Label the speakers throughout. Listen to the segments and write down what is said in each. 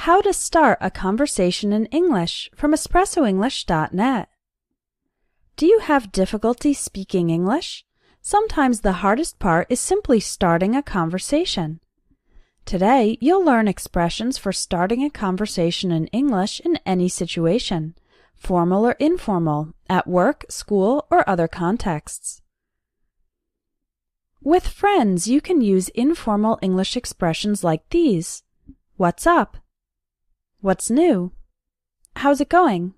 Speaker 1: How to start a conversation in English from espressoenglish.net. Do you have difficulty speaking English? Sometimes the hardest part is simply starting a conversation. Today, you'll learn expressions for starting a conversation in English in any situation, formal or informal, at work, school, or other contexts. With friends, you can use informal English expressions like these. What's up? What's new? How's it going?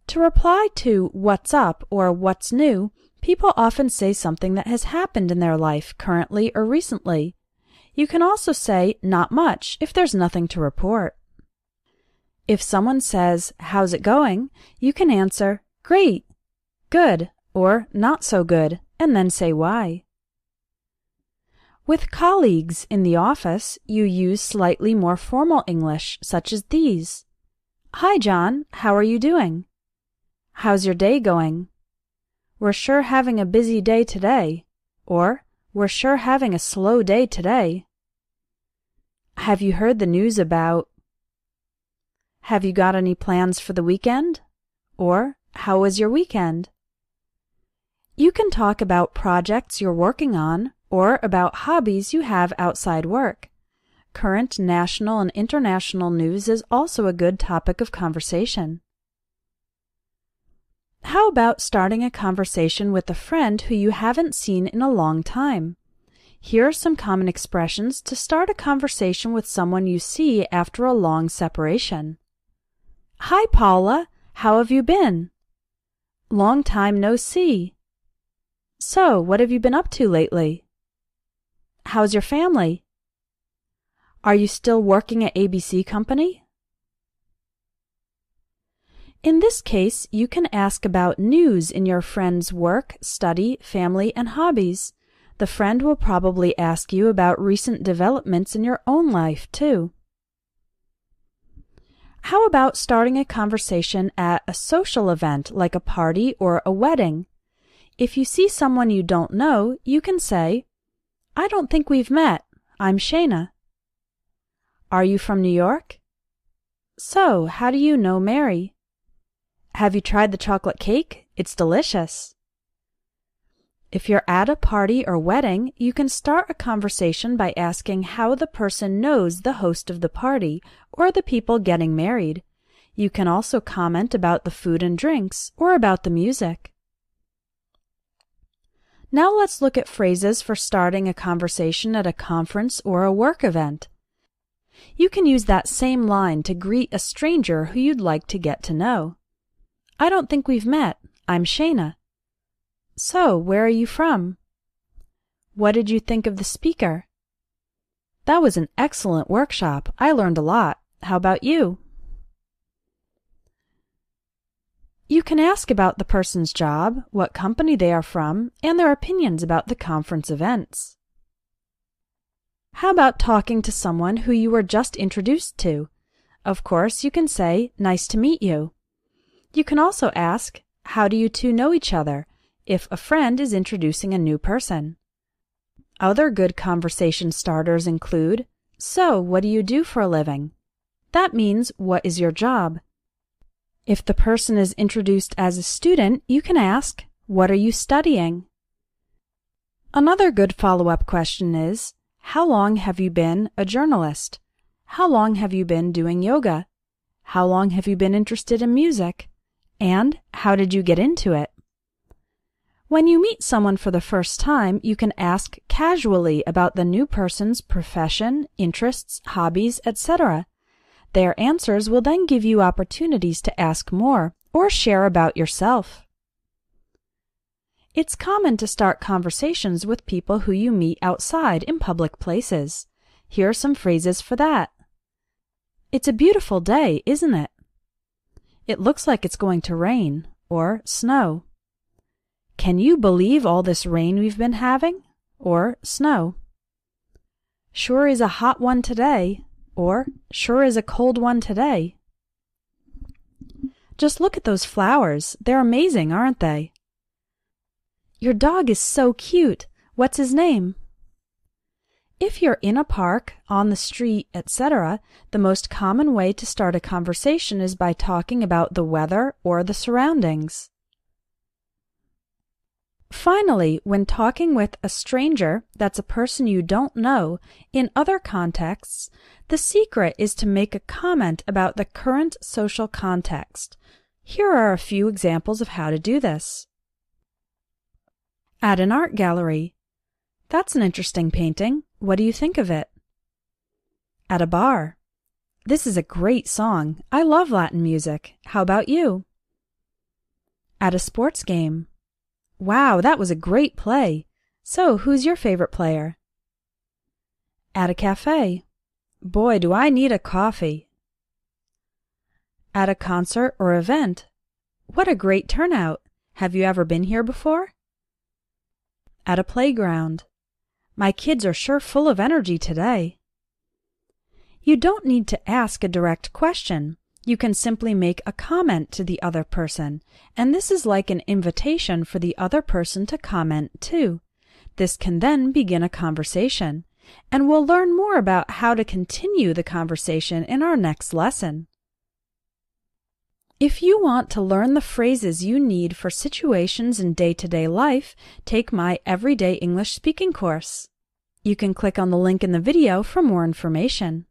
Speaker 1: To reply to what's up or what's new, people often say something that has happened in their life currently or recently. You can also say not much if there's nothing to report. If someone says, how's it going? You can answer, great, good, or not so good, and then say why. With colleagues in the office, you use slightly more formal English, such as these. Hi, John, how are you doing? How's your day going? We're sure having a busy day today. Or, we're sure having a slow day today. Have you heard the news about? Have you got any plans for the weekend? Or, how was your weekend? You can talk about projects you're working on or about hobbies you have outside work. Current national and international news is also a good topic of conversation. How about starting a conversation with a friend who you haven't seen in a long time? Here are some common expressions to start a conversation with someone you see after a long separation. Hi, Paula. How have you been? Long time no see. So, what have you been up to lately? How's your family? Are you still working at ABC Company? In this case, you can ask about news in your friend's work, study, family, and hobbies. The friend will probably ask you about recent developments in your own life, too. How about starting a conversation at a social event like a party or a wedding? If you see someone you don't know, you can say, I don't think we've met. I'm Shayna. Are you from New York? So, how do you know Mary? Have you tried the chocolate cake? It's delicious. If you're at a party or wedding, you can start a conversation by asking how the person knows the host of the party or the people getting married. You can also comment about the food and drinks or about the music. Now let's look at phrases for starting a conversation at a conference or a work event. You can use that same line to greet a stranger who you'd like to get to know. I don't think we've met. I'm Shayna. So, where are you from? What did you think of the speaker? That was an excellent workshop. I learned a lot. How about you? You can ask about the person's job, what company they are from, and their opinions about the conference events. How about talking to someone who you were just introduced to? Of course, you can say, nice to meet you. You can also ask, how do you two know each other, if a friend is introducing a new person. Other good conversation starters include, so, what do you do for a living? That means, what is your job? If the person is introduced as a student, you can ask, what are you studying? Another good follow-up question is, how long have you been a journalist? How long have you been doing yoga? How long have you been interested in music? And how did you get into it? When you meet someone for the first time, you can ask casually about the new person's profession, interests, hobbies, etc. Their answers will then give you opportunities to ask more or share about yourself. It's common to start conversations with people who you meet outside in public places. Here are some phrases for that. It's a beautiful day, isn't it? It looks like it's going to rain or snow. Can you believe all this rain we've been having? Or snow. Sure is a hot one today. Or sure is a cold one today. Just look at those flowers. They're amazing, aren't they? Your dog is so cute. What's his name? If you're in a park, on the street, etc., the most common way to start a conversation is by talking about the weather or the surroundings. Finally, when talking with a stranger, that's a person you don't know, in other contexts, the secret is to make a comment about the current social context. Here are a few examples of how to do this. At an art gallery. That's an interesting painting. What do you think of it? At a bar. This is a great song. I love Latin music. How about you? At a sports game. Wow, that was a great play. So, who's your favorite player? At a cafe. Boy, do I need a coffee. At a concert or event. What a great turnout. Have you ever been here before? At a playground. My kids are sure full of energy today. You don't need to ask a direct question. You can simply make a comment to the other person, and this is like an invitation for the other person to comment too. This can then begin a conversation, and we'll learn more about how to continue the conversation in our next lesson. If you want to learn the phrases you need for situations in day-to-day life, take my Everyday English Speaking course. You can click on the link in the video for more information.